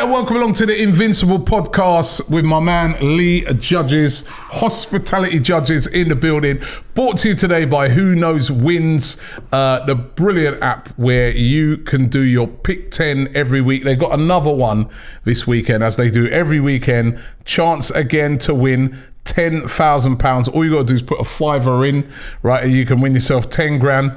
and welcome along to the Invincible podcast with my man Lee Judges, hospitality judges in the building. Brought to you today by Who Knows Wins, the brilliant app where you can do your pick 10 every week. They've got another one this weekend, as they do every weekend. Chance again to win £10,000. All you got to do is put a $5 in, right? And you can win yourself 10 grand.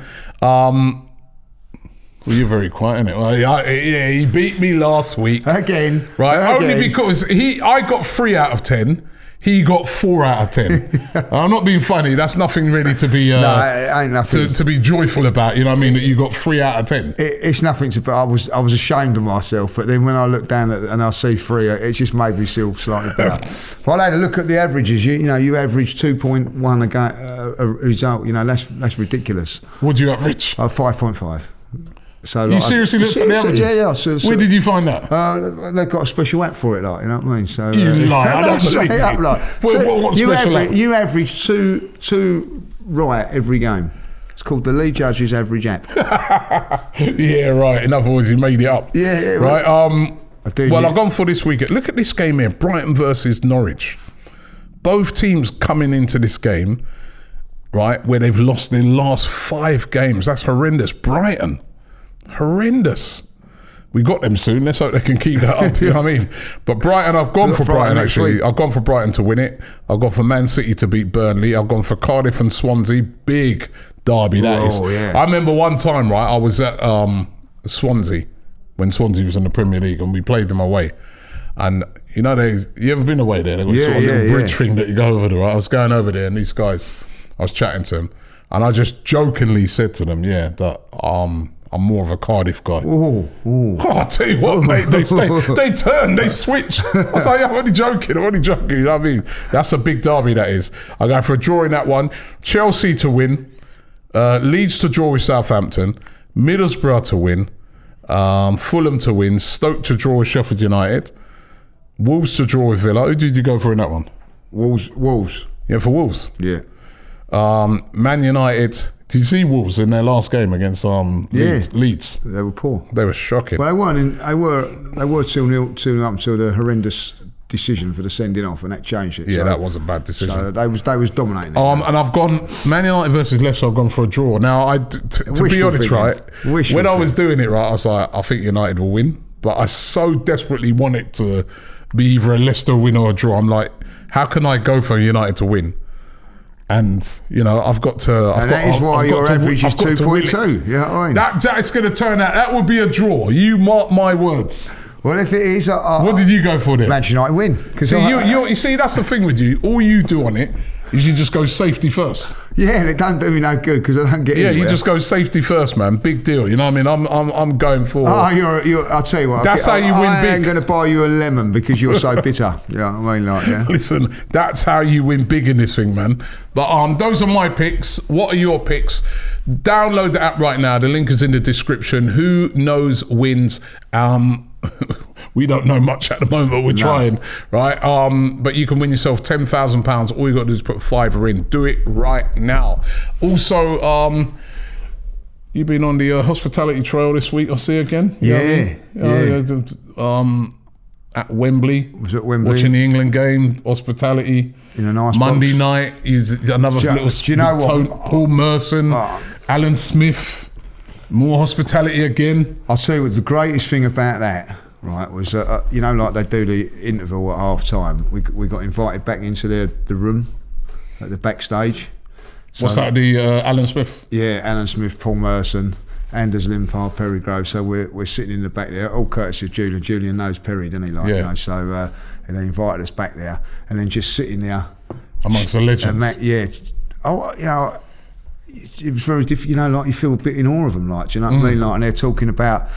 Well, you're very quiet, innit? Well, yeah, he beat me last week. Again. Right, only because I got 3 out of 10. He got 4 out of 10. I'm not being funny. That's nothing really to be no, it ain't nothing to be joyful about. You know what I mean? That you got 3 out of 10. It's nothing to. But I was ashamed of myself. But then when I look down at and I see 3, it just made me feel slightly better. Well, I had a look at the averages. You average 2.1 a result. You know, that's ridiculous. What do you average? 5.5. So you seriously looked at the averages? Yeah. So, where did you find that? They've got a special app for it, like, you know what I mean? So you lie. I don't believe you. What special app? You average two right every game. It's called the Lee Judges Average app. Yeah, right. In other words, you made it up. Yeah. Right. I've gone for this weekend. Look at this game here: Brighton versus Norwich. Both teams coming into this game, right, where they've lost their last 5 games. That's horrendous. Brighton. Horrendous. We got them soon. Let's hope they can keep that up. You know what I mean? But Brighton, I've gone for Brighton actually. Week. I've gone for Brighton to win it. I've gone for Man City to beat Burnley. I've gone for Cardiff and Swansea. Big derby that is. Yeah. I remember one time, right, I was at Swansea when Swansea was in the Premier League and we played them away. And you know, you ever been away there? They've got sort of little bridge thing that you go over there, right? I was going over there and these guys, I was chatting to them and I just jokingly said to them, that I'm more of a Cardiff guy. Ooh. Oh, I tell you what, mate, they turn, they switch. I was like, I'm only joking, you know what I mean? That's a big derby, that is. I go for a draw in that one. Chelsea to win, Leeds to draw with Southampton, Middlesbrough to win, Fulham to win, Stoke to draw with Sheffield United, Wolves to draw with Villa. Who did you go for in that one? Wolves. Yeah, for Wolves? Yeah. Man United. Did you see Wolves in their last game against Leeds? They were poor. They were shocking. Well, they weren't. They were 2-0 up until the horrendous decision for the sending off, and that changed it. Yeah, that was a bad decision. So they was dominating. And I've gone Man United versus Leicester. I've gone for a draw. Now, to be honest, right, when I was doing it, right, I was like, I think United will win, but I so desperately want it to be either a Leicester win or a draw. I'm like, how can I go for United to win? And I've got to. That is why your average is 2.2. You know what I mean? That's going to turn out. That would be a draw. You mark my words. Well, if it is, what did you go for there? Manchester United win. You see, that's the thing with you. All you do on it is you just go safety first. Yeah, and it don't do me no good because I don't get. Yeah, you just go safety first, man. Big deal. You know what I mean? I'm going for. Oh, you're. I'll tell you what. That's how you win big. I'm going to buy you a lemon because you're so bitter. You know what I mean? Like, yeah. Listen, that's how you win big in this thing, man. But those are my picks. What are your picks? Download the app right now. The link is in the description. Who Knows Wins. We don't know much at the moment. We're trying, right? But you can win yourself £10,000. All you got to do is put $5 in. Do it right now. Also, you've been on the hospitality trail this week. I see again. At Wembley. Was at Wembley watching the England game. Hospitality in a nice Monday box. night. Is another little. Do you know what? Paul Merson, Alan Smith. More hospitality again. I'll tell you what. The greatest thing about that. Right, was like they do the interval at half time. We got invited back into the room at the backstage. What's that? The Alan Smith? Yeah, Alan Smith, Paul Merson, Anders Limpar, Perry Grove. So we're sitting in the back there, all courtesy of Julian. Julian knows Perry, doesn't he? Like, yeah. So and they invited us back there, and then just sitting there amongst the legends. It was very different. Like you feel a bit in awe of them. Like, do you know what I mean? Like, and they're talking about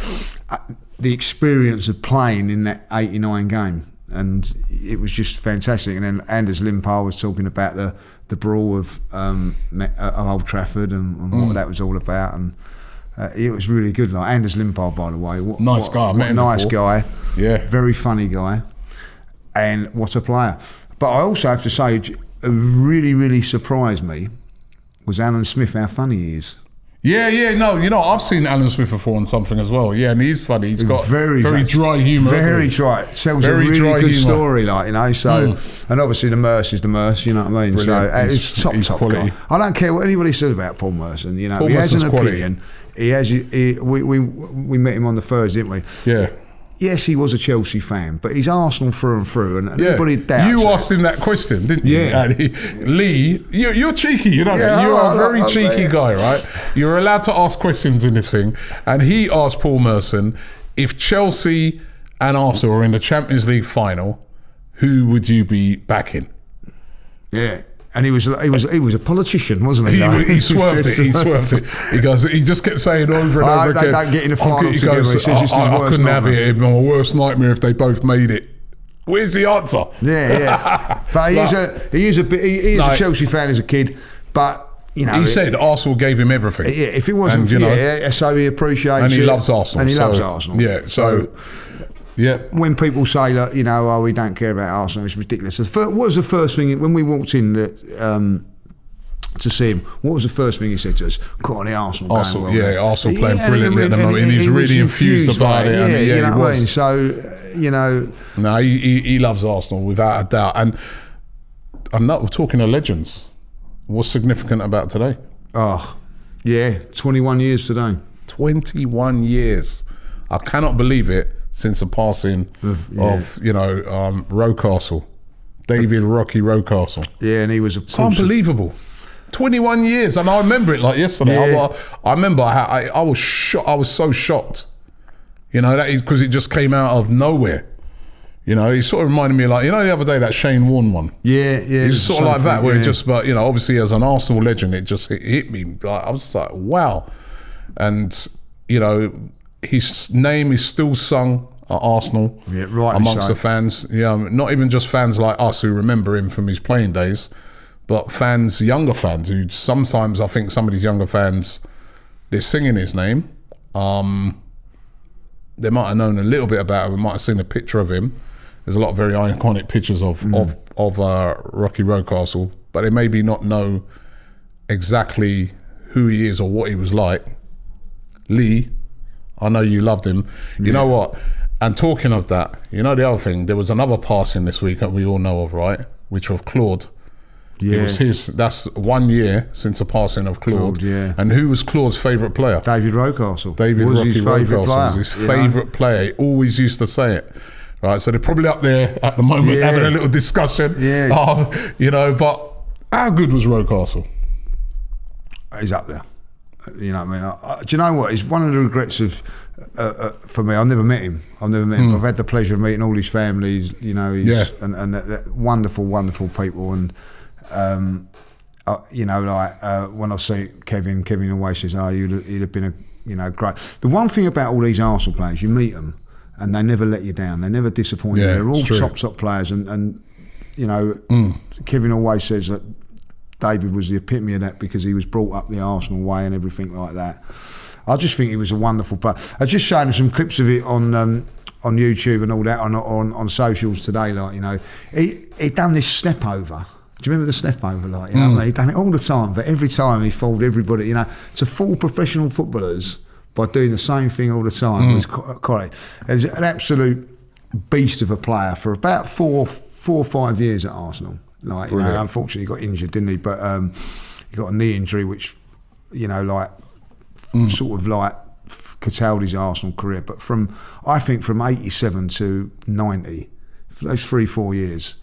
the experience of playing in that 89 game, and it was just fantastic. And then Anders Limpar was talking about the brawl of Old Trafford and what that was all about, and it was really good. Like Anders Limpar, by the way, nice guy, nice guy, yeah, very funny guy, and what a player. But I also have to say, really, really surprised me was Alan Smith how funny he is. Yeah, no, I've seen Alan Smith before on something as well. Yeah, and he's funny. He's got very dry humour. Very dry. Tells a really good story, So, and obviously the Merce is the Merce. You know what I mean? Brilliant. So it's top quality. Guy. I don't care what anybody says about Paul Merson. He has an opinion. He has. We met him on the Thursday, didn't we? Yeah. Yes, he was a Chelsea fan, but he's Arsenal through and through, and everybody doubts You asked him that question, didn't you? Yeah. Lee, you're cheeky, you know that. You are a very cheeky guy, right? You're allowed to ask questions in this thing. And he asked Paul Merson, if Chelsea and Arsenal are in the Champions League final, who would you be backing? Yeah. And he was a politician, wasn't he? He swerved it. He just kept saying over and over again. Don't get in the final together. He says it's his worst I couldn't have it. It'd be my worst nightmare if they both made it. Where's the answer? Yeah. But he is a Chelsea fan as a kid, but. He said Arsenal gave him everything. Yeah, if it wasn't, so he appreciatates it. And he loves Arsenal. Yeah, so. Yeah. When people say that, we don't care about Arsenal, it's ridiculous. What was the first thing when we walked in to see him? What was the first thing he said to us? "God, the Arsenal going well." Arsenal playing brilliantly at the moment, and he's really infused about it. He was. So, No, he loves Arsenal without a doubt. And we're talking of legends. What's significant about today? 21 years today. 21 years. I cannot believe it. Since the passing of Rocastle, David Rocky Rocastle. Yeah, and he was it's unbelievable. 21 years, and I remember it like yesterday. Yeah. I remember I was shocked. I was so shocked. That is because it just came out of nowhere. He sort of reminded me the other day that Shane Warne one. Yeah. It's sort of like that where it just, but obviously as an Arsenal legend, it just hit me. I was just like, wow, and his name is still sung at Arsenal amongst the fans. Not even just fans like us who remember him from his playing days, but younger fans who sometimes I think some of these younger fans, they're singing his name. They might have known a little bit about him. They might have seen a picture of him. There's a lot of very iconic pictures of Rocky Rocastle, but they maybe not know exactly who he is or what he was like. Lee, I know you loved him. You know what? And talking of that, the other thing, there was another passing this week that we all know of, right? Which was Claude. Yeah. It was that's 1 year since the passing of Claude. And who was Claude's favourite player? David Rocastle. Rocky Rocastle was his favourite player. He always used to say it. Right, so they're probably up there at the moment having a little discussion. But how good was Rocastle? He's up there. You know what I mean? Do you know what? It's one of the regrets of for me. I've never met him. I've had the pleasure of meeting all his families. And wonderful, wonderful people. And when I see Kevin always says, "Oh, you'd have been a great." The one thing about all these Arsenal players, you meet them and they never let you down. They never disappoint you. They're all top players. And Kevin always says that David was the epitome of that because he was brought up the Arsenal way and everything like that. I just think he was a wonderful player. I was just showing some clips of it on YouTube and all that on socials today. He done this step over. Do you remember the step over? What I mean? He done it all the time, but every time he fooled everybody. To fool professional footballers by doing the same thing all the time was quite. He's an absolute beast of a player for about four or 5 years at Arsenal. Unfortunately, he got injured, didn't he? But he got a knee injury, which sort of curtailed his Arsenal career. But from 87 to 90, for those 3-4 years,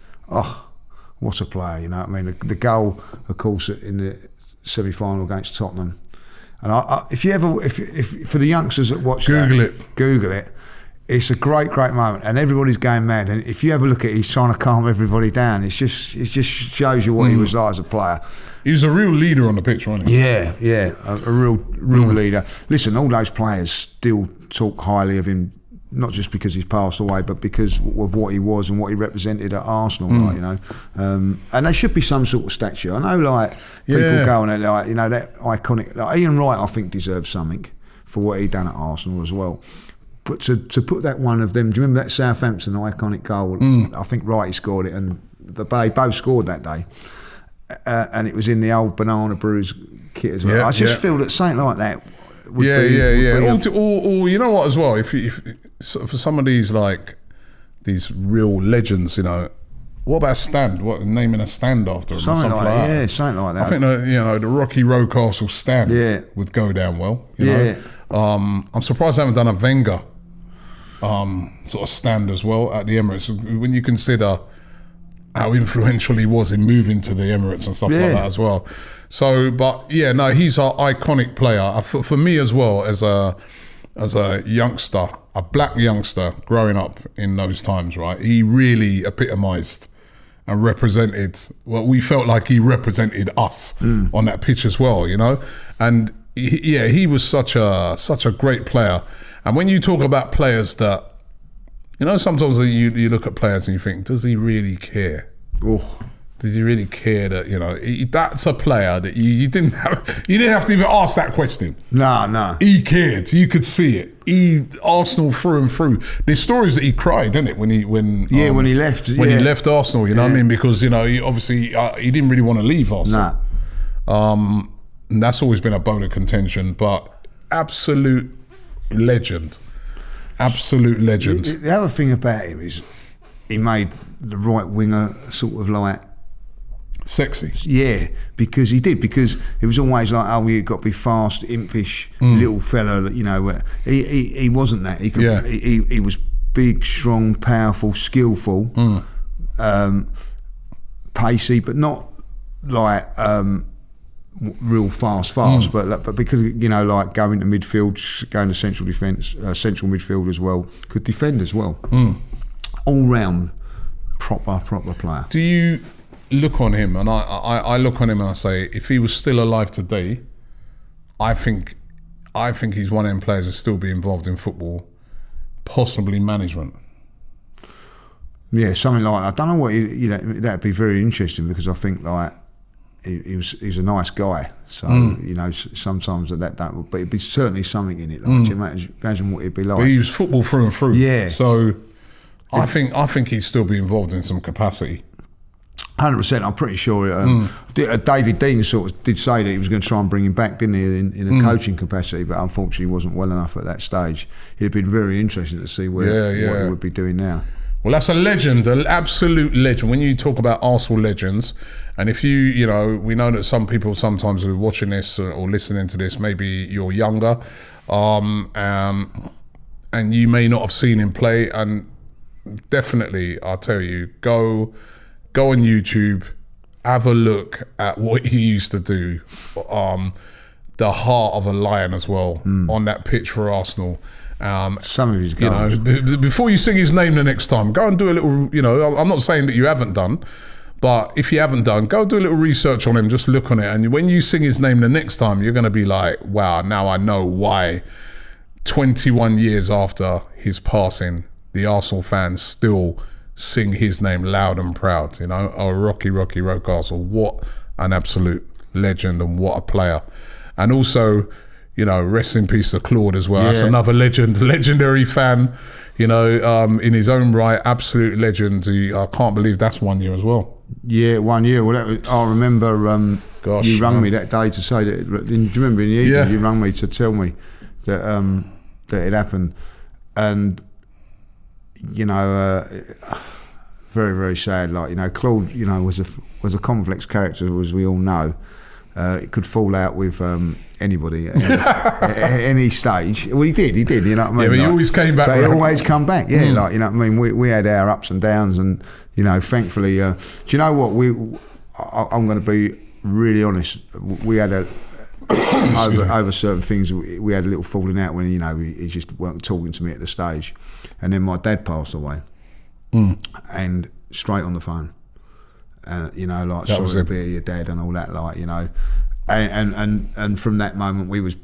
what a player! You know what I mean? The goal, of course, in the semi-final against Tottenham. And if for the youngsters that watch, Google it. It's a great moment, and everybody's going mad. And if you have a look at it, he's trying to calm everybody down. It just shows you what he was like as a player. He was a real leader on the pitch, wasn't he? Yeah, a real leader. Listen, all those players still talk highly of him, not just because he's passed away, but because of what he was and what he represented at Arsenal. And there should be some sort of statue. I know, people go and they're that iconic. Ian Wright, I think, deserves something for what he done at Arsenal as well. But to put that one of them, do you remember that Southampton iconic goal? I think Wrighty scored it, and they both scored that day. And it was in the old Banana Brews kit as well. I just feel that something like that would be... Or you know what as well, if for some of these like these real legends, you know, what about a stand? What, naming a stand after him? Something like that. Yeah, something like that. I think the Rocky Rocastle stand would go down well. You know? I'm surprised they haven't done a Wenger sort of stand as well at the Emirates. When you consider how influential he was in moving to the Emirates and stuff like that as well. So, but he's an iconic player. For me as well, as a youngster, a black youngster growing up in those times, right? He really epitomised and represented, well, we felt like he represented us on that pitch as well, you know? And he was such a great player. And when you talk about players that, you know, sometimes you look at players and you think, does he really care? Oh, does he really care that, you know, that's a player that you didn't have to even ask that question. No. He cared. You could see it. Arsenal through and through. There's stories that he cried, didn't it, when he left. When he left Arsenal, you know what I mean? Because, you know, he didn't really want to leave Arsenal. No. And that's always been a bone of contention, but absolute legend. Absolute legend. The other thing about him is he made the right winger sort of like sexy. Yeah, because he did. Because it was always like, oh, you've got to be fast, impish, little fella. You know, he wasn't that. He was big, strong, powerful, skillful, pacey, but not like real fast. But because, you know, like going to midfield, going to central defence, central midfield as well, could defend as well. All round proper player. Do you look on him, and I look on him and I say, if he was still alive today, I think he's one of them players that still be involved in football, possibly management. Yeah, something like that. I don't know what that'd be very interesting, because I think like he's a nice guy. So you know, sometimes that would, but it'd be certainly something in it. Like, do you imagine what it'd be like? But he was football through and through. Yeah. So I think he'd still be involved in some capacity. 100%. I'm pretty sure. David Dean sort of did say that he was going to try and bring him back, didn't he, in a coaching capacity, but unfortunately he wasn't well enough at that stage. It'd been very interesting to see what he would be doing now. Well, that's a legend, an absolute legend. When you talk about Arsenal legends, and if we know that some people sometimes who are watching this or listening to this, maybe you're younger, and you may not have seen him play, and definitely, I'll tell you, go on YouTube, have a look at what he used to do. The heart of a lion as well on that pitch for Arsenal. Some of his goals. You know, before you sing his name the next time, go and do a little, you know, I'm not saying that you haven't done, but if you haven't done, go do a little research on him, just look on it. And when you sing his name the next time, you're going to be like, wow, now I know why 21 years after his passing, the Arsenal fans still sing his name loud and proud. You know, oh, Rocky Rocastle, what an absolute legend and what a player. And also, you know, rest in peace to Claude as well. Yeah. That's another legendary fan, you know, in his own right, absolute legend. I can't believe that's 1 year as well. Yeah, 1 year. Well, I remember you rang me that day to say that. Do you remember in the evening you rang me to tell me that it happened, and you know, very, very sad. Like, you know, Claude, you know, was a complex character, as we all know. It could fall out with anybody at any stage. Well, he did, you know what I mean? Yeah, but he always came back. But he always come back, like, you know what I mean? We had our ups and downs, and, you know, thankfully, do you know what? I'm going to be really honest. We had over certain things, we had a little falling out when, you know, he just weren't talking to me at the stage. And then my dad passed away, and straight on the phone. You know, like, that sorry to be your dad and all that, like, you know, and from that moment we was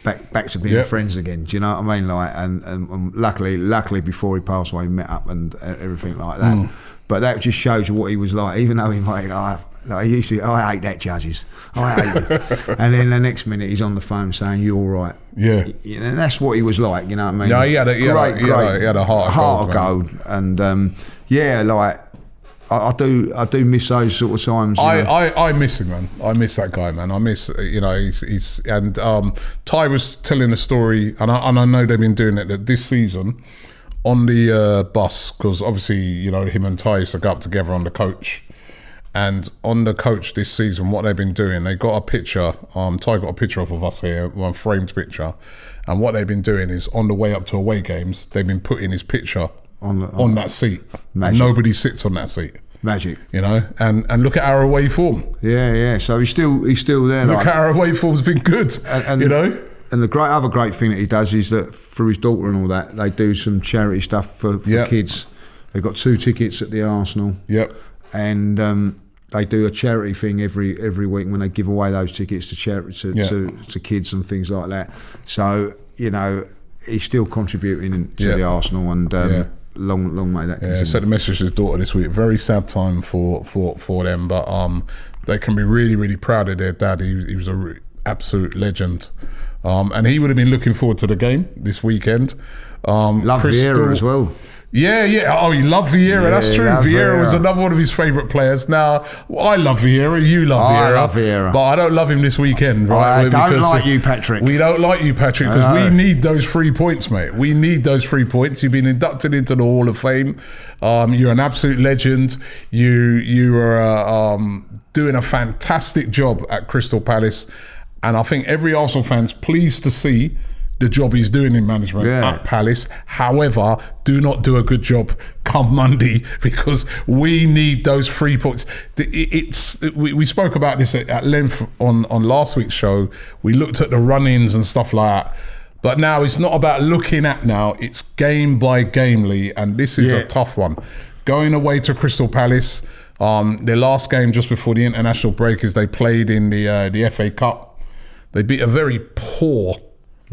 back to being friends again. Do you know what I mean? Like, and luckily before he passed away, we met up and everything like that. But that just shows you what he was like. Even though he might, like, he used to, I hate that, judges. I hate him. And then the next minute he's on the phone saying, "You're all right." Yeah. And that's what he was like. You know what I mean? Yeah, he had a heart of gold. And like, I do miss those sort of times. I miss him, man. I miss that guy, man. I miss, he's and Ty was telling a story, and I know they've been doing it that this season on the bus, because obviously, him and Ty used to go up together on the coach. And on the coach this season, what they've been doing, they got a picture. Ty got a picture of us here, one framed picture. And what they've been doing is on the way up to away games, they've been putting his picture on that seat. And nobody sits on that seat. Magic. And look at our away form. Yeah. So he's still there. Look at our away form's been good. And And the other great thing that he does is that through his daughter and all that, they do some charity stuff for kids. They've got 2 tickets at the Arsenal. Yep. And they do a charity thing every week when they give away those tickets to charity to kids and things like that. So he's still contributing to the Arsenal, and long may that continue. Yeah, sent a message to his daughter this week. Very sad time for them, but they can be really, really proud of their dad. He was an absolute legend, and he would have been looking forward to the game this weekend. Love Vieira as well. Yeah. Oh, you love Vieira. That's true. Vieira was another one of his favourite players. Now, I love Vieira. You love Vieira. I love Vieira. But I don't love him this weekend. Right? I don't like you, Patrick. We don't like you, Patrick, because we need those 3 points, mate. We need those 3 points. You've been inducted into the Hall of Fame. You're an absolute legend. You are doing a fantastic job at Crystal Palace. And I think every Arsenal fan's pleased to see the job he's doing in management at Palace. However, do not do a good job come Monday, because we need those 3 points. We spoke about this at length on last week's show. We looked at the run-ins and stuff like that. But now it's not about looking at now. It's game by game, Lee. And this is a tough one. Going away to Crystal Palace. Their last game just before the international break is they played in the FA Cup. They beat a very poor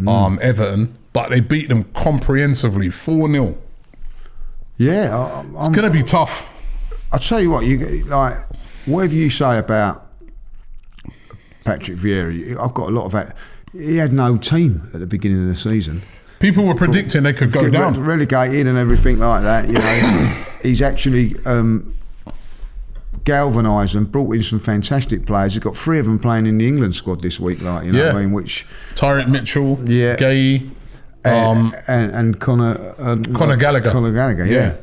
Everton, but they beat them comprehensively, 4-0. Yeah, it's going to be tough. I'll tell you what, whatever you say about Patrick Vieira, I've got a lot of that. He had no team at the beginning of the season. People were predicting they could go down, relegated and everything like that. He's actually galvanised and brought in some fantastic players. He's got 3 of them playing in the England squad this week, what I mean? Which Tyrant Mitchell, Gay, and Conor Gallagher. Conor Gallagher,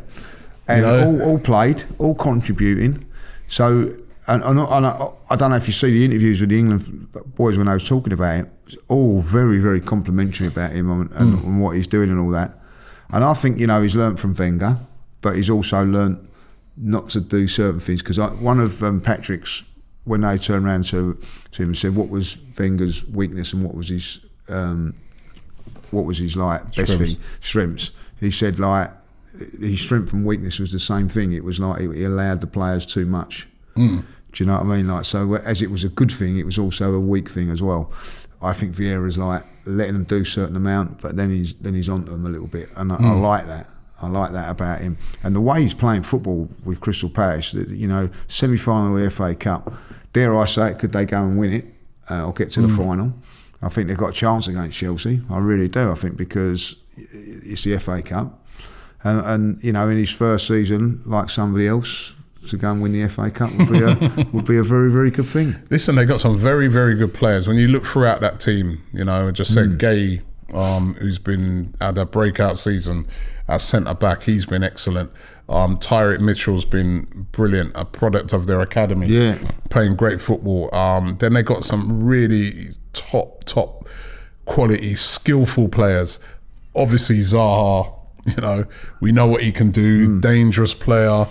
and all played, all contributing. So, and I don't know if you see the interviews with the England boys when they was talking about him. It's all very, very complimentary about him and what he's doing and all that. And I think he's learnt from Wenger, but he's also learnt not to do certain things, because one of Patrick's, when they turned around to him and said what was Wenger's weakness and what was his best thing, strengths, he said his strength and weakness was the same thing. It was he allowed the players too much. Do you know what I mean? So as it was a good thing, it was also a weak thing as well. I think Vieira's letting them do a certain amount, but then he's onto them a little bit, and I like that. I like that about him. And the way he's playing football with Crystal Palace, semi-final of the FA Cup, dare I say it, could they go and win it or get to the final? I think they've got a chance against Chelsea. I really do, I think, because it's the FA Cup. And in his first season, like somebody else, to go and win the FA Cup would be a very, very good thing. Listen, they got some very, very good players. When you look throughout that team, I just said Gay, who's been had a breakout season at centre-back, he's been excellent. Tyrant Mitchell's been brilliant, a product of their academy, playing great football. Then they got some really top quality, skillful players. Obviously Zaha, we know what he can do, dangerous player,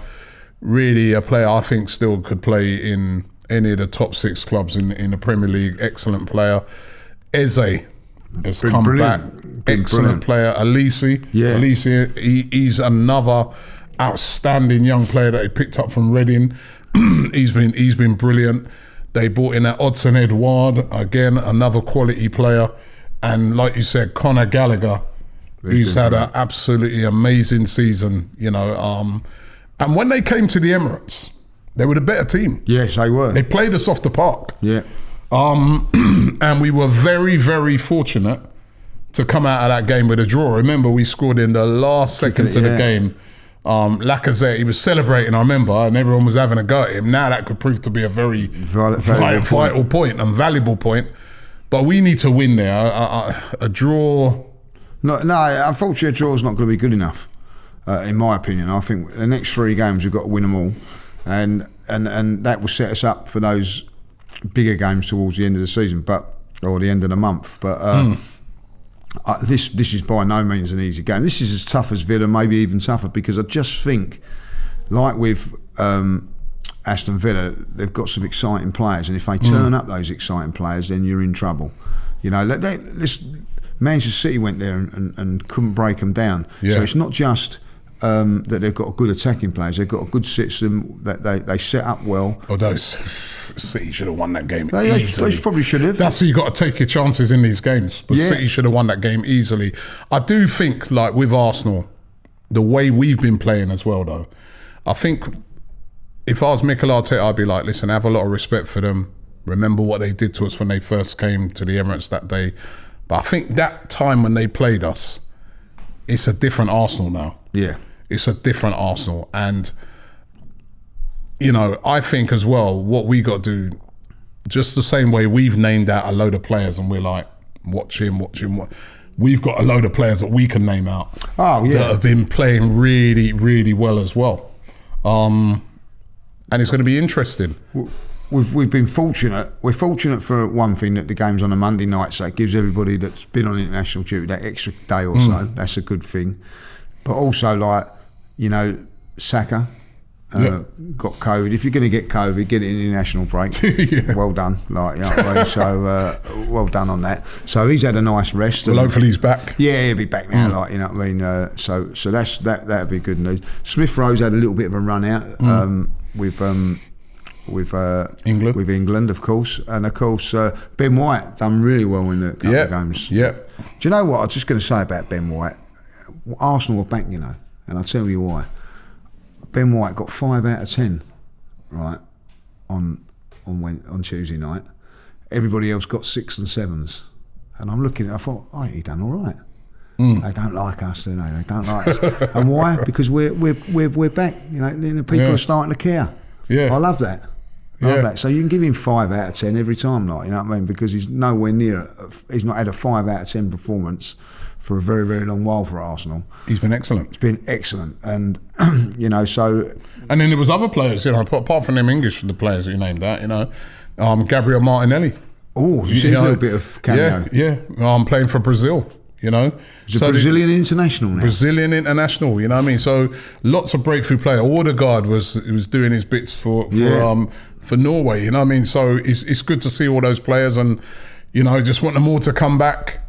really a player I think still could play in any of the top 6 clubs in the Premier League, excellent player. Eze has come brilliant. Back, excellent player. Elise, he's another outstanding young player that he picked up from Reading. he's been brilliant. They brought in that Odson Edouard, again another quality player, and like you said, Conor Gallagher, who's had an absolutely amazing season. And when they came to the Emirates, they were the better team. Yes, they were. They played us off the park. Yeah. And we were very, very fortunate to come out of that game with a draw. Remember, we scored in the last seconds of the game. Lacazette, he was celebrating, I remember, and everyone was having a go at him. Now that could prove to be a very vital point and valuable point. But we need to win there. A draw... No, unfortunately, a draw's not going to be good enough, in my opinion. I think the next 3 games, we've got to win them all. And that will set us up for those bigger games towards the end of the season, or the end of the month. But this is by no means an easy game. This is as tough as Villa, maybe even tougher, because I just think, like with Aston Villa, they've got some exciting players, and if they turn up those exciting players, then you're in trouble. You know, Manchester City went there and couldn't break them down. Yeah. So it's not just that they've got good attacking players; they've got a good system that they set up well. Although City should have won that game easily. They probably should have. That's where you got to take your chances in these games. But City should have won that game easily. I do think, like with Arsenal, the way we've been playing as well, though, I think if I was Mikel Arteta, I'd be like, listen, have a lot of respect for them. Remember what they did to us when they first came to the Emirates that day. But I think that time when they played us, it's a different Arsenal now. Yeah. It's a different Arsenal. And, you know, I think as well, what we got to do, just the same way we've named out a load of players and we're like, watch him. We've got a load of players that we can name out that have been playing really, really well as well. And it's going to be interesting. We've been fortunate. We're fortunate for one thing that the game's on a Monday night, so it gives everybody that's been on international duty that extra day or so. That's a good thing. But also, like, you know, Saka got COVID. If you're going to get COVID, get it in the international break. Well done. Like, you know what I mean? So well done on that. So he's had a nice rest. Well, hopefully he's back. Yeah, he'll be back now. Like, you know what I mean? So that's that'd be good news. Smith Rowe's had a little bit of a run out with England, of course, and of course Ben White done really well in the couple of games. Yeah. Do you know what I was just going to say about Ben White? Arsenal were back, you know, and I'll tell you why. Ben White got 5 out of 10, right, on Tuesday night. Everybody else got 6 and 7s, and I'm looking at it, I thought, oh, he done all right. They don't like us, do they? They don't like us, and why? Because we're back. You know, the people are starting to care. Yeah, I love that. I love that. So you can give him 5 out of 10 every time, like, you know what I mean? Because he's nowhere near. He's not had a 5 out of 10 performance for a very, very long while for Arsenal. He's been excellent. He's been excellent, and you know, so. And then there was other players, you know, apart from them English, the players that you named that, you know, Gabriel Martinelli. Oh, you see a little bit of cameo. Yeah. I'm playing for Brazil. You know, he's a Brazilian international now. Brazilian international, you know what I mean? So lots of breakthrough player. Odegaard was doing his bits for Norway, you know what I mean? So it's good to see all those players, and you know, just want them all to come back,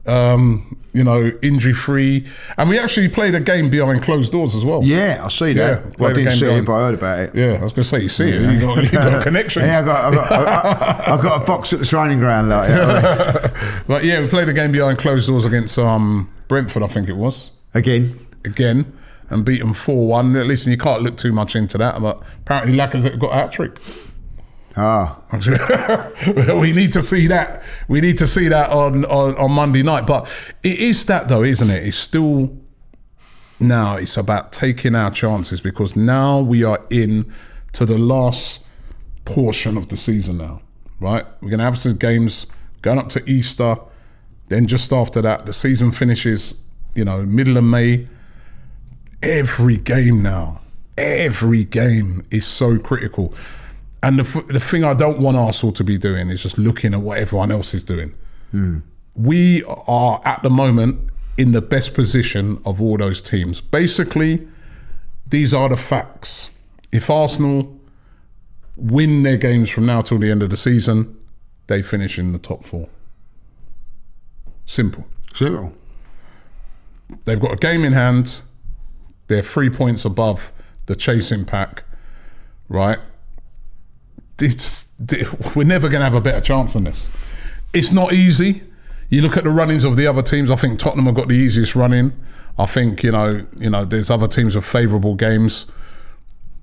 you know, injury free. And we actually played a game behind closed doors as well. Yeah, I see that. Yeah, well, I didn't see it, but I heard about it. Yeah, I was going to say, you see it. You got connections. Yeah, I got a box at the training ground. Like, but yeah, we played a game behind closed doors against Brentford, I think it was. Again, and beat them 4-1. Listen, you can't look too much into that, but apparently Lacazette got a hat-trick. We need to see that. We need to see that on Monday night. But it is that, though, isn't it? It's still now. It's about taking our chances, because now we are in to the last portion of the season now. Right? We're going to have some games going up to Easter. Then just after that, the season finishes. You know, middle of May. Every game now. Every game is so critical. And the thing I don't want Arsenal to be doing is just looking at what everyone else is doing. We are, at the moment, in the best position of all those teams. Basically, these are the facts. If Arsenal win their games from now till the end of the season, they finish in the top 4. Simple. They've got a game in hand. They're 3 points above the chasing pack, right? We're never going to have a better chance than this. It's not easy. You look at the run-ins of the other teams. I think Tottenham have got the easiest run-in. I think you know, there's other teams with favourable games,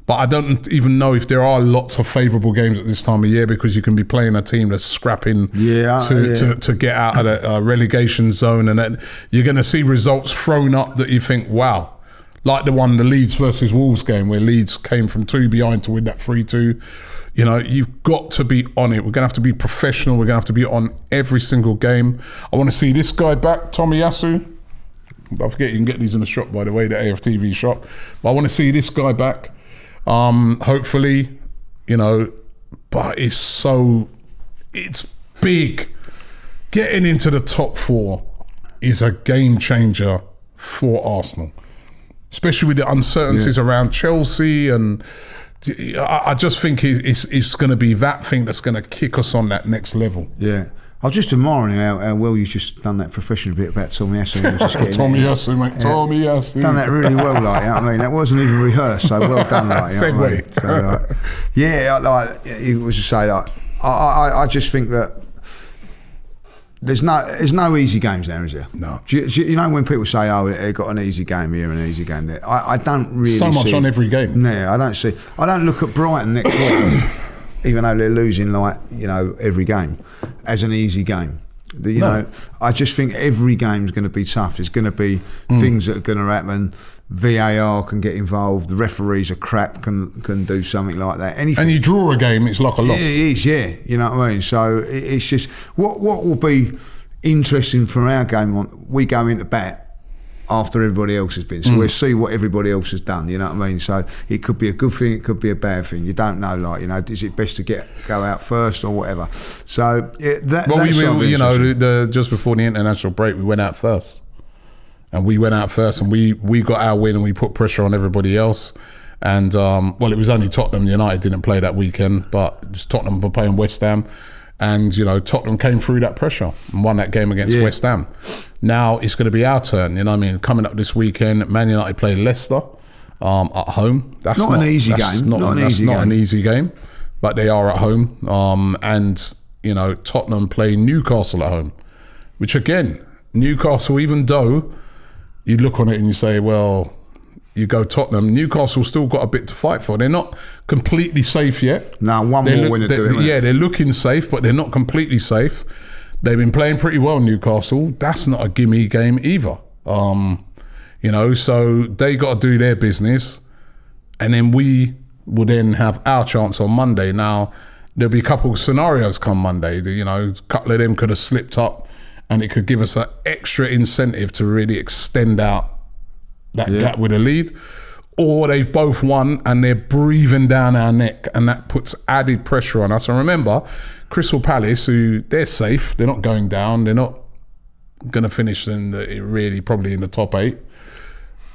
but I don't even know if there are lots of favourable games at this time of year, because you can be playing a team that's scrapping to get out of the relegation zone, and then you're going to see results thrown up that you think, wow. Like the Leeds versus Wolves game where Leeds came from 2 behind to win that 3-2. You know, you've got to be on it. We're going to have to be professional. We're going to have to be on every single game. I want to see this guy back, Tomiyasu. Don't forget you can get these in the shop, by the way, the AFTV shop. But I want to see this guy back. Hopefully, you know, but it's big. Getting into the top 4 is a game changer for Arsenal. Especially with the uncertainties around Chelsea, and I just think it's going to be that thing that's going to kick us on that next level. Yeah. I was just admiring how well you've just done that professional bit about Tomiyasu. Tomiyasu, mate. Tomiyasu. Done that really well, like, you know what I mean? That wasn't even rehearsed, so well done, like, you know what I mean? So, yeah, like, it was to say, like, I just think that there's no easy games now, is there? No. You know when people say, "Oh, they've got an easy game here and an easy game there," I don't really so much on every game. No, I don't look at Brighton next week, even though they're losing, like, you know, every game, as an easy game. You know, I just think every game's going to be tough. There's going to be things that are going to happen. VAR can get involved. The referees are crap. Can do something like that. Anything. And you draw a game, it's like a loss. It is, yeah. You know what I mean. So it's just what will be interesting for our game. We go into bat after everybody else has been. So we'll see what everybody else has done. You know what I mean. So it could be a good thing. It could be a bad thing. You don't know. Like, you know, is it best to go out first or whatever? So just before the international break, we went out first. And we went out first, and we got our win, and we put pressure on everybody else. And it was only Tottenham. United didn't play that weekend, but just Tottenham were playing West Ham, and you know, Tottenham came through that pressure and won that game against West Ham. Now it's going to be our turn. You know what I mean? Coming up this weekend, Man United play Leicester at home. That's not an easy game. Not an easy game, but they are at home. And you know, Tottenham play Newcastle at home, which again, Newcastle, even though you look on it and you say, well, you go Tottenham, Newcastle still got a bit to fight for. They're not completely safe yet. No, one more win to do it. Yeah, they're looking safe, but they're not completely safe. They've been playing pretty well, Newcastle. That's not a gimme game either. You know, so they got to do their business, and then we will then have our chance on Monday. Now, there'll be a couple of scenarios come Monday. You know, a couple of them could have slipped up, and it could give us an extra incentive to really extend out that gap with a lead. Or they've both won and they're breathing down our neck, and that puts added pressure on us. And remember, Crystal Palace, who they're safe, they're not going down, they're not going to finish probably in the top 8.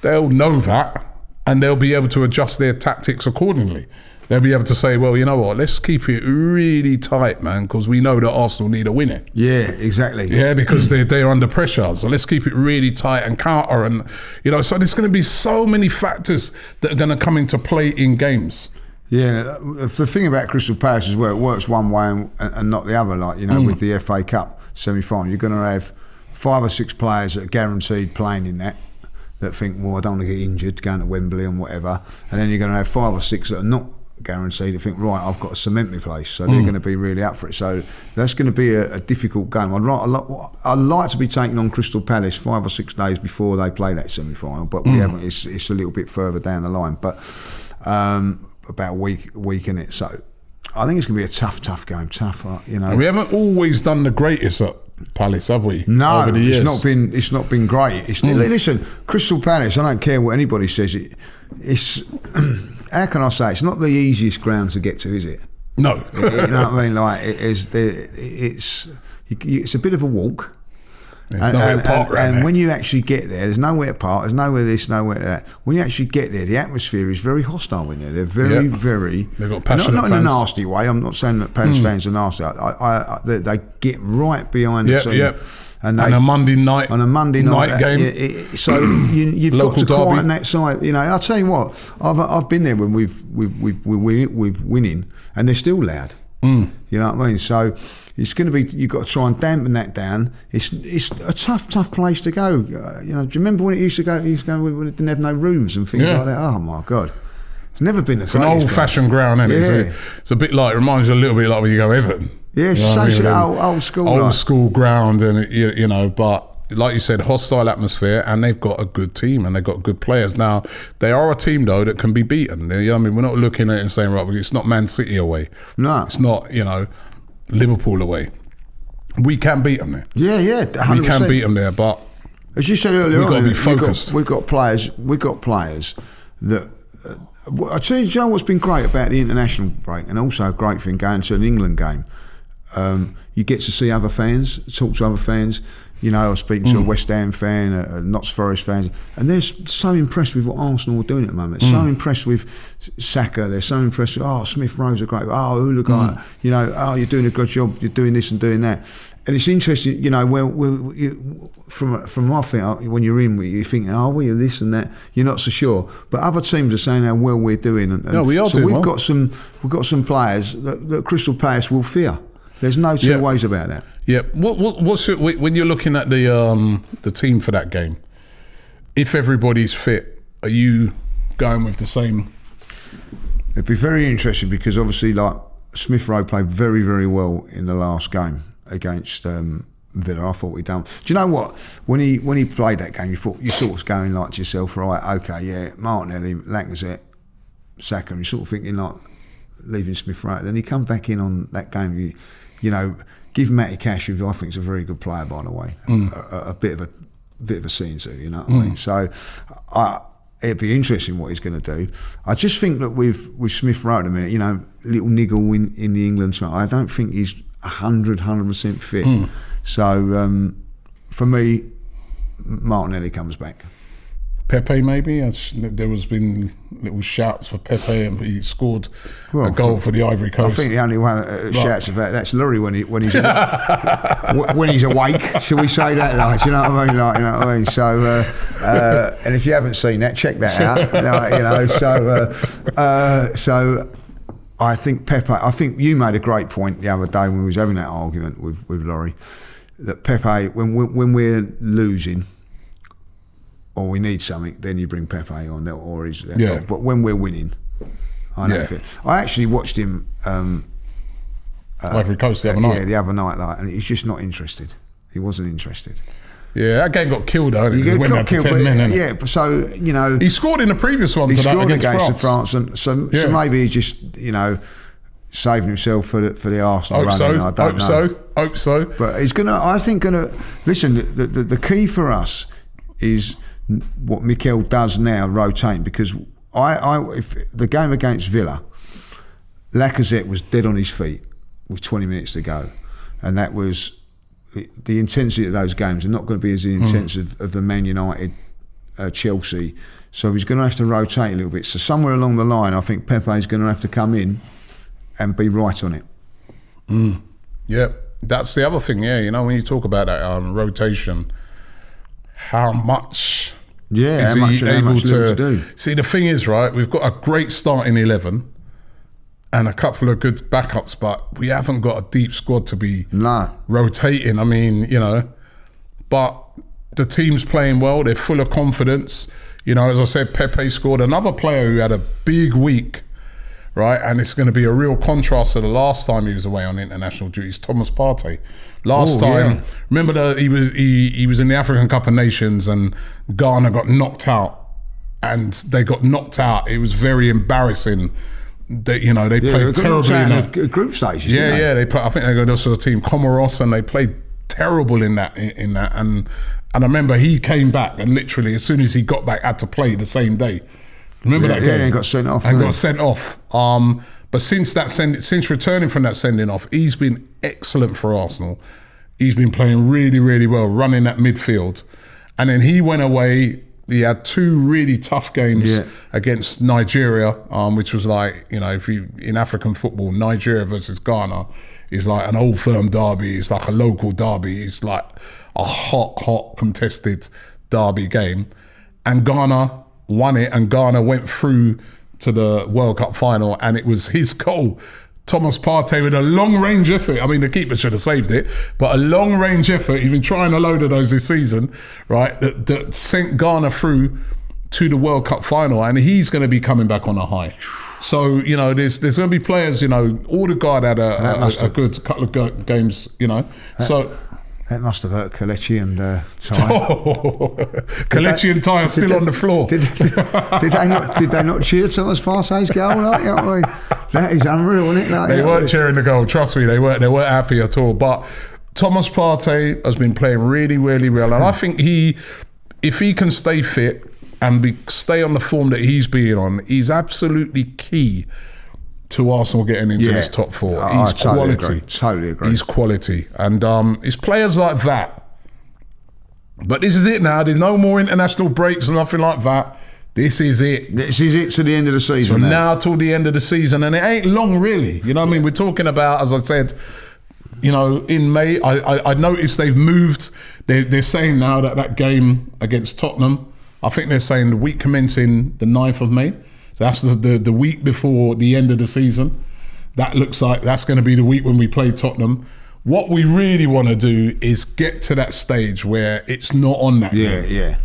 They'll know that, and they'll be able to adjust their tactics accordingly. They'll be able to say, well, you know what, let's keep it really tight, man, because we know that Arsenal need a winner. Yeah, exactly. Yeah, because they're under pressure. So let's keep it really tight and counter. And, you know, so there's going to be so many factors that are going to come into play in games. Yeah, the thing about Crystal Palace is where it works one way and not the other. Like, you know, with the FA Cup semi-final, you're going to have 5 or 6 players that are guaranteed playing in that think, well, I don't want to get injured going to Wembley and whatever. And then you're going to have 5 or 6 that are not guaranteed to think, right, I've got to cement my place, so they're going to be really up for it. So that's going to be a difficult game. I'd like to be taking on Crystal Palace 5 or 6 days before they play that semi-final, but we haven't. It's a little bit further down the line, but about a week in it. So I think it's going to be a tough game. Tough, you know. We haven't always done the greatest at Palace, have we? No, over the years? It's not been great. Listen, Crystal Palace, I don't care what anybody says. It's how can I say? It's not the easiest ground to get to, is it? No. You know what I mean? Like it's a bit of a walk. There's nowhere to park around and there. when you actually get there, there's nowhere to park. There's nowhere this, nowhere that. When you actually get there, the atmosphere is very hostile in there. They're very. They've got passionate not in fans. a nasty way. I'm not saying that Palace fans are nasty. They get right behind the scene. Yep. And a Monday night game. So you've got to derby. quieten that side. You know, I'll tell you what. I've been there when we've winning, and they're still loud. You know what I mean? So it's going to be. You've got to try and dampen that down. It's a tough place to go. You know, do you remember when it used to go? When it didn't have no roofs and things like that. Oh my God. It's never been It's an old-fashioned ground, isn't it? It's a bit like, it reminds you a little bit like when you go Everton. Yeah, it's old school. Old school ground, and you know, but like you said, hostile atmosphere, and they've got a good team and they've got good players. Now, they are a team, though, that can be beaten. You know what I mean? We're not looking at it and saying, right, it's not Man City away. No. It's not, Liverpool away. We can beat them there. Yeah, 100%. We can beat them there, but as you said earlier, we've got to be focused. We've got players that. I tell you, what's been great about the international break, and also a great thing going to an England game. You get to see other fans, talk to other fans. I was speaking to a West Ham fan, a Notts Forest fan, and they're so impressed with what Arsenal are doing at the moment. So impressed with Saka. They're so impressed with, Smith Rowe's a great. Odegaard, you're doing a good job. You're doing this and doing that. And it's interesting, from my thing, when you're in, you're thinking, we are this and that. You're not so sure, but other teams are saying how well we're doing. And we are. So we've got some players that Crystal Palace will fear. There's no two ways about that. Yeah. When you're looking at the team for that game? If everybody's fit, are you going with the same? It'd be very interesting because obviously, like Smith Rowe played very, very well in the last game against Villa. I thought we'd done. Do you know what? When he played that game, you sort of was going like to yourself, right? Okay, yeah, Martinelli, Lacazette, Saka, and you're sort of thinking like leaving Smith Rowe. Then he come back in on that game. Give Matty Cash, who I think is a very good player, by the way, a bit of a scene to, you know what I mean? So it'd be interesting what he's going to do. I just think that with Smith Rowe at a minute, little niggle in the England side, I don't think he's 100% fit. So for me, Martinelli comes back. Pepe, maybe. There was been little shouts for Pepe, and he scored a goal for the Ivory Coast. I think the only one shouts about that's Laurie when he's when he's awake. Shall we say that? Like, you know what I mean? Like, you know what I mean? So, and if you haven't seen that, check that out. So I think Pepe. I think you made a great point the other day when we was having that argument with Laurie that Pepe, when we're losing, or we need something, then you bring Pepe on, or he's. But when we're winning, I don't feel. I actually watched him. Ivory Coast the other night. Yeah, the other night, and he's just not interested. He wasn't interested. Yeah, that game got killed though. He went out to 10 men. Yeah, so he scored in the previous one. He scored against France, and so maybe he just saving himself for the Arsenal running. I don't know. Hope so. But he's gonna. I think listen. The key for us is what Mikel does now, rotating, because if the game against Villa, Lacazette was dead on his feet with 20 minutes to go, and that was the intensity of those games are not going to be as intense of the Man United, Chelsea. So he's going to have to rotate a little bit. So somewhere along the line, I think Pepe is going to have to come in and be right on it. Yeah, that's the other thing. Yeah, when you talk about that rotation, how much is he able to do? See, the thing is, right, we've got a great starting 11 and a couple of good backups, but we haven't got a deep squad to be rotating. I mean, but the team's playing well. They're full of confidence. As I said, Pepe scored. Another player who had a big week, right? And it's going to be a real contrast to the last time he was away on international duties, Thomas Partey. Last time, remember he was in the African Cup of Nations and Ghana got knocked out, and they got knocked out. It was very embarrassing. They played terribly in the group stages. They played. I think they got also the team Comoros, and they played terrible in that. And I remember he came back and literally as soon as he got back had to play the same day. Remember that game? Yeah, and got sent off. And got sent off. But since returning from that sending off, he's been excellent for Arsenal. He's been playing really, really well, running that midfield. And then he went away. He had two really tough games against Nigeria, which was like, if you in African football, Nigeria versus Ghana is like an old firm derby. It's like a local derby. It's like a hot contested derby game. And Ghana won it, and Ghana went through to the World Cup final, and it was his goal. Thomas Partey with a long-range effort. I mean, the keeper should have saved it, but a long-range effort. He's been trying a load of those this season, right? That sent Ghana through to the World Cup final, and he's going to be coming back on a high. So, there's going to be players, Odegaard had a good couple of games, So That must have hurt Kelechi and Ty. Kelechi and Ty are still on the floor. Did they not cheer Thomas Partey's goal? Like, you know what I mean? That is unreal, isn't it? Like, they weren't cheering the goal. Trust me, they weren't happy at all. But Thomas Partey has been playing really, really well, and I think if he can stay fit and stay on the form that he's been on, he's absolutely key to Arsenal getting into this top four. He's quality. Totally agree. He's quality. And it's players like that. But this is it now. There's no more international breaks and nothing like that. This is it. This is it to the end of the season. From now till the end of the season. And it ain't long, really. You know what I mean? We're talking about, as I said, you know, in May, I noticed they've moved. They're saying now that game against Tottenham, I think they're saying the week commencing the 9th of May. So that's the week before the end of the season. That looks like that's going to be the week when we play Tottenham. What we really want to do is get to that stage where it's not on that game. Yeah.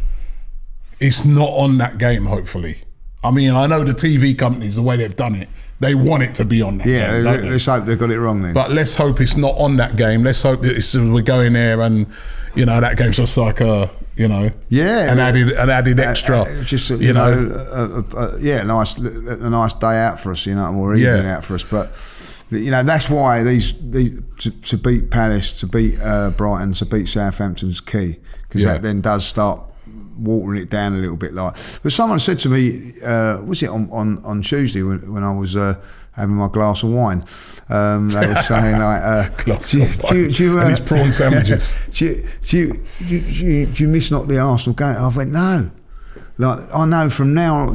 It's not on that game, hopefully. I mean, I know the TV companies, the way they've done it, they want it to be on that game. Yeah, let's hope they've got it wrong then. But let's hope it's not on that game. Let's hope that we're going there and, you know, that game's just like a, you know, an added extra. Just a nice day out for us, you know, or evening out for us. But you know, that's why these to beat Palace, to beat Brighton, to beat Southampton's key, because that then does start watering it down a little bit. Like, but someone said to me, was it on Tuesday when I was having my glass of wine? They were saying like, do you and his prawn sandwiches. Do you miss not the Arsenal game? I went, no. Like, I know from now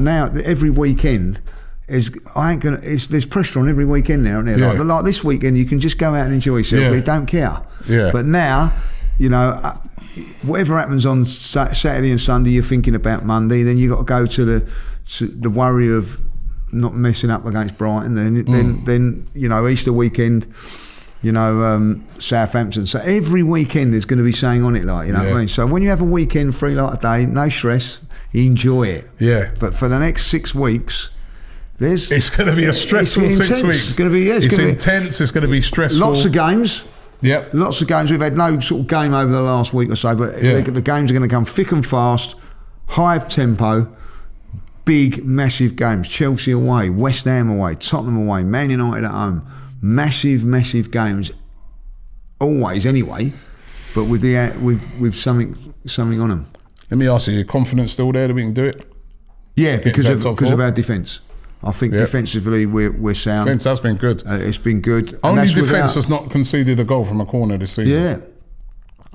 every weekend there's pressure on every weekend now, isn't there? Like this weekend you can just go out and enjoy yourself. You don't care. Yeah. But now, you know, whatever happens on Saturday and Sunday, you're thinking about Monday. Then you got to go to the worry of not messing up against Brighton. Then you know, Easter weekend, you know, Southampton. So every weekend there's going to be something on it, like, you know what I mean. So when you have a weekend free like a day, no stress, enjoy it. Yeah. But for the next 6 weeks, it's going to be a stressful 6 weeks. It's going to be it's intense. It's going to be stressful. Lots of games. Yep. Lots of games. We've had no sort of game over the last week or so, but the games are going to come thick and fast, high tempo, big, massive games. Chelsea away, West Ham away, Tottenham away, Man United at home. Massive games. Always, anyway, but with something on them. Let me ask you, your confidence still there that we can do it? Yeah, because of our defence. I think defensively we're sound. Defence has been good. It's been good. Only defence has not conceded a goal from a corner this season. Yeah.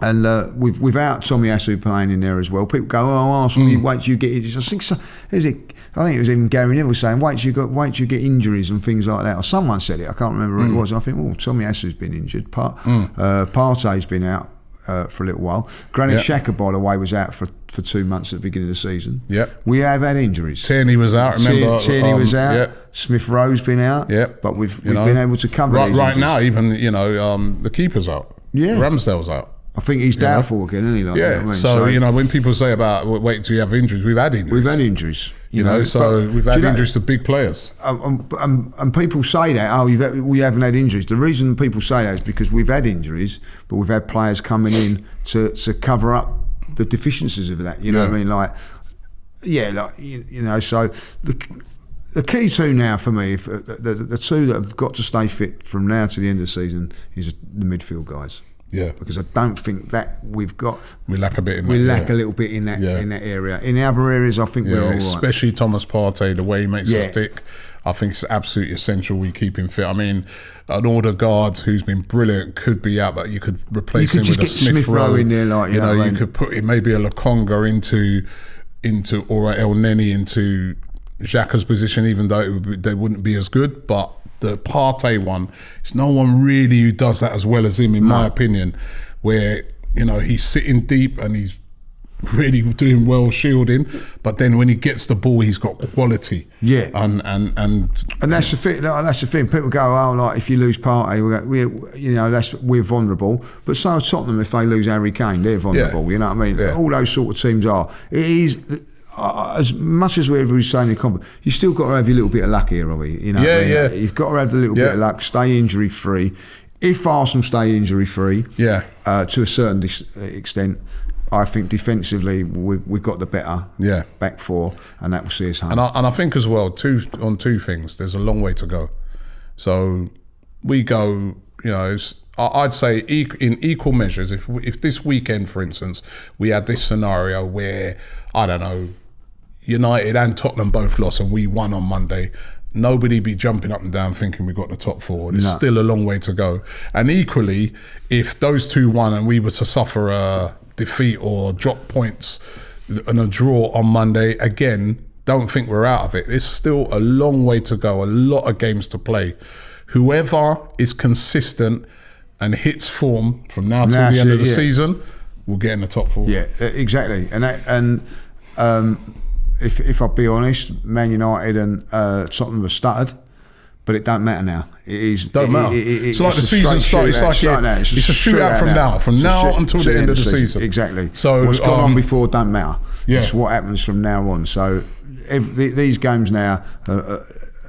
And without Tomiyasu playing in there as well, people go, "Oh, Arsenal, wait till you get it." I think it was even Gary Neville saying, "Wait till you get injuries and things like that." Or someone said it. I can't remember who it was. And I think, "Oh, Tomiyasu's been injured. Partey's been out for a little while. Granit Xhaka, by the way, was out for 2 months at the beginning of the season. We have had injuries. Tierney was out. Remember, Tierney was out. Smith Rowe's been out. But we've been able to cover these right now. Even the keeper's out. Ramsdale's out. I think he's doubtful again, isn't he? Like, you know what I mean? So you know, when people say about wait till you have injuries, we've had injuries. You know, so we've had injuries to big players. And people say that, we haven't had injuries. The reason people say that is because we've had injuries, but we've had players coming in to cover up the deficiencies of that. You know what I mean? Like, you know. So the key two now for me, the two that have got to stay fit from now to the end of the season, is the midfield guys. Yeah, because I don't think that we lack a bit. A little bit in that area. In the other areas, I think we're all right. Especially Thomas Partey, the way he makes us tick. I think it's absolutely essential we keep him fit. I mean, an order guard who's been brilliant could be out, but you could replace him with a Smith Rowe in there, like you know. You could put maybe a Lokonga into or El Neni into Xhaka's position, even though they wouldn't be as good, but. The Partey one, it's no one really who does that as well as him, in my opinion, where, you know, he's sitting deep and he's really doing well shielding, but then when he gets the ball, he's got quality. Yeah, and that's the thing. That's the thing. People go, "Oh, like if you lose Partey, we're vulnerable." But so are Tottenham. If they lose Harry Kane, they're vulnerable. You know what I mean? All those sort of teams are. It is. As much as we're saying in combat, you still got to have your little bit of luck here, Robbie. You know, You've got to have the little bit of luck. Stay injury free. if Arsenal stay injury-free, to a certain extent, I think defensively we've got the better back four, and that will see us home. And I think as well, two things, there's a long way to go. So we go, I'd say in equal measures, if this weekend, for instance, we had this scenario where, I don't know, United and Tottenham both lost and we won on Monday, nobody be jumping up and down thinking we got the top four. There's still a long way to go. And equally, if those two won and we were to suffer a defeat or drop points and a draw on Monday, again, don't think we're out of it. There's still a long way to go, a lot of games to play. Whoever is consistent and hits form from now till the end of the season will get in the top four. Yeah, exactly. If I'll be honest, Man United and Tottenham have stuttered, but it don't matter now. Don't matter. It's like the season starts. It's a shootout from now until the end of the season. Exactly. So what's gone on before don't matter. It's what happens from now on. So these games now,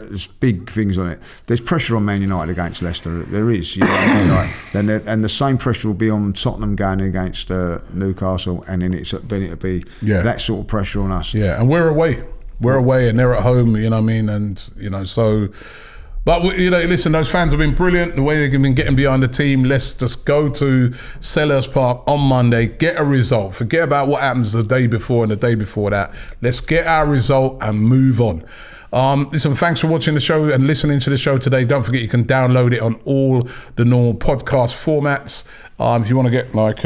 there's big things on it. There's pressure on Man United against Leicester. There is. And the same pressure will be on Tottenham going against Newcastle, and then it'll be that sort of pressure on us. Yeah, and we're away. We're away, and they're at home. You know what I mean? And so. But listen, those fans have been brilliant. The way they've been getting behind the team. Let's just go to Selhurst Park on Monday, get a result. Forget about what happens the day before and the day before that. Let's get our result and move on. Listen, thanks for watching the show and listening to the show today. Don't forget you can download it on all the normal podcast formats. If you want to get like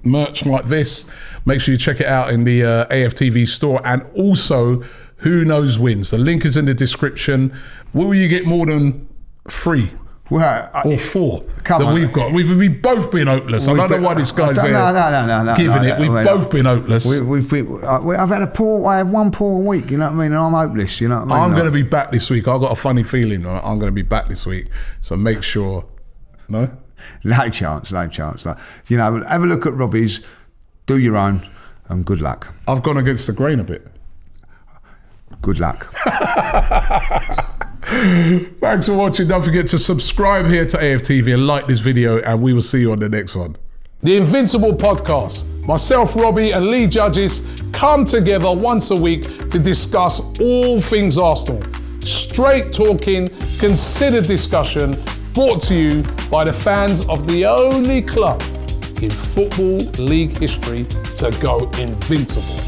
merch like this, make sure you check it out in the AFTV store. And also, Who Knows Wins. The link is in the description. Will you get more than 3? Or 4 that we've got. We've both been hopeless. I don't know why this guy's there giving it. We've both been hopeless. I've had one poor week, you know what I mean? And I'm hopeless, you know what I mean? I'm going to be back this week. I've got a funny feeling, right? I'm going to be back this week. So make sure. No? No chance. Have a look at Robbie's, do your own, and good luck. I've gone against the grain a bit. Good luck. Thanks for watching. Don't forget to subscribe here to AFTV and like this video, and we will see you on the next one. The Invincible podcast. Myself, Robbie, and Lee Judges come together once a week to discuss all things Arsenal. Straight talking, considered discussion, brought to you by the fans of the only club in Football League history to go invincible.